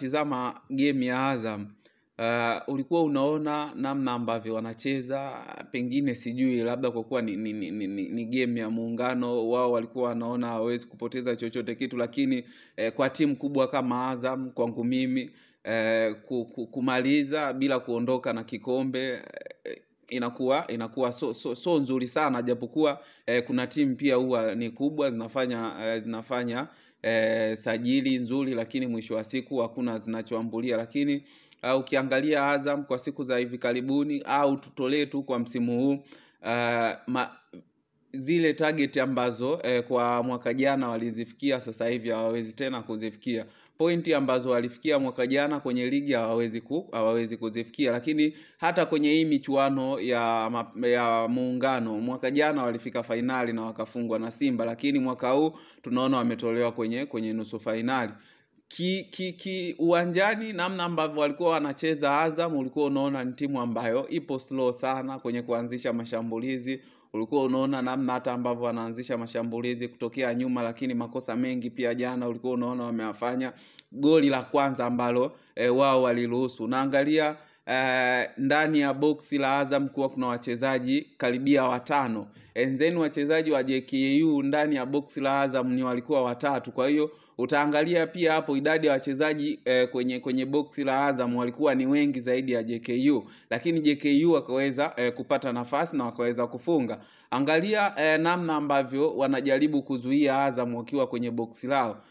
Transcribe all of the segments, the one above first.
unatizama game ya Azam, ulikuwa unaona namna ambavyo wanacheza, pengine sijui labda kwa kuwa ni game ya muungano, wao walikuwa wanaona hawezi kupoteza chochote kitu, lakini kwa timu kubwa kama Azam kwangu mimi kumaliza bila kuondoka na kikombe inakuwa so nzuri sana, japokuwa kuna timu pia huwa ni kubwa zinafanya sajili nzuri, lakini mwisho wa siku hakuna zinachoambulia. Lakini ukiangalia Azam kwa siku za hivi karibuni, au tutolee tu kwa msimu huu, zile target ambazo kwa mwaka jana walizifikia, sasa hivi hawawezi tena kuzifikia. Pointi ambazo walifikia mwaka jana kwenye ligi hawawezi kuzifikia. Lakini hata kwenye hii michuano ya muungano, mwaka jana walifika finali na wakafungwa na Simba, lakini mwaka huu tunaona wametolewa kwenye nusu finali. Uwanjani, namna ambavyo walikuwa wanacheza Azam, ulikuwa unaona ni timu ambayo ipo slow sana kwenye kuanzisha mashambulizi. Ulikuwa unaona namna hata ambavyo wanaanzisha mashambulizi kutokea nyuma, lakini makosa mengi pia jana ulikuwa unaona wameyafanya. Goli la kwanza ambalo wao waliruhusu, naangalia ndani ya boksi la Azam kuwa kuna wachezaji karibia 5, enzeni wachezaji wa JKU ndani ya boksi la Azam ni walikuwa 3. Kwa hiyo utaangalia pia hapo idadi ya wachezaji kwenye boksi la Azam walikuwa ni wengi zaidi ya JKU, lakini JKU wakaweza kupata nafasi na wakaweza kufunga. Angalia namna ambavyo wanajaribu kuzuia Azam wakiwa kwenye boksi lao.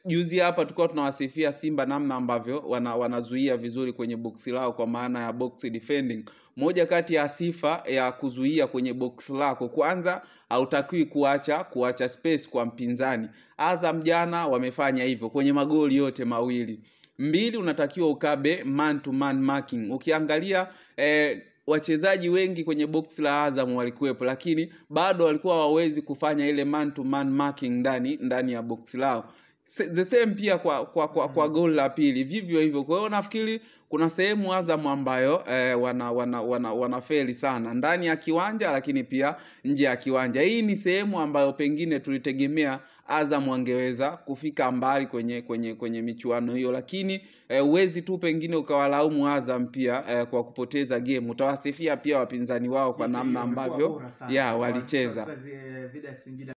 Juzi hapa tulikuwa tunawasifia Simba namna ambavyo wanazuia vizuri kwenye boksi lao, kwa maana ya box defending. Moja kati ya sifa ya kuzuia kwenye box lako, kwanza hautakiwi kuacha space kwa mpinzani. Azam jana wamefanya hivyo kwenye magoli yote mawili. 2, unatakiwa ukabe man to man marking. Ukiangalia wachezaji wengi kwenye box la Azam walikuwepo, lakini bado walikuwa hawawezi kufanya ile man to man marking ndani ya box lao. The same pia kwa goal la pili vivyo hivyo. Kwa hiyo nafikiri kuna sehemu Azam ambayo wanafeli sana ndani ya kiwanja, lakini pia nje ya kiwanja. Hii ni sehemu ambayo pengine tulitegemea Azam wangeweza kufika mbali kwenye michuano hiyo, lakini uwezi tu pengine ukawalaumu Azam pia kwa kupoteza game. Utawasifia pia wapinzani wao kwa namna ambavyo walicheza.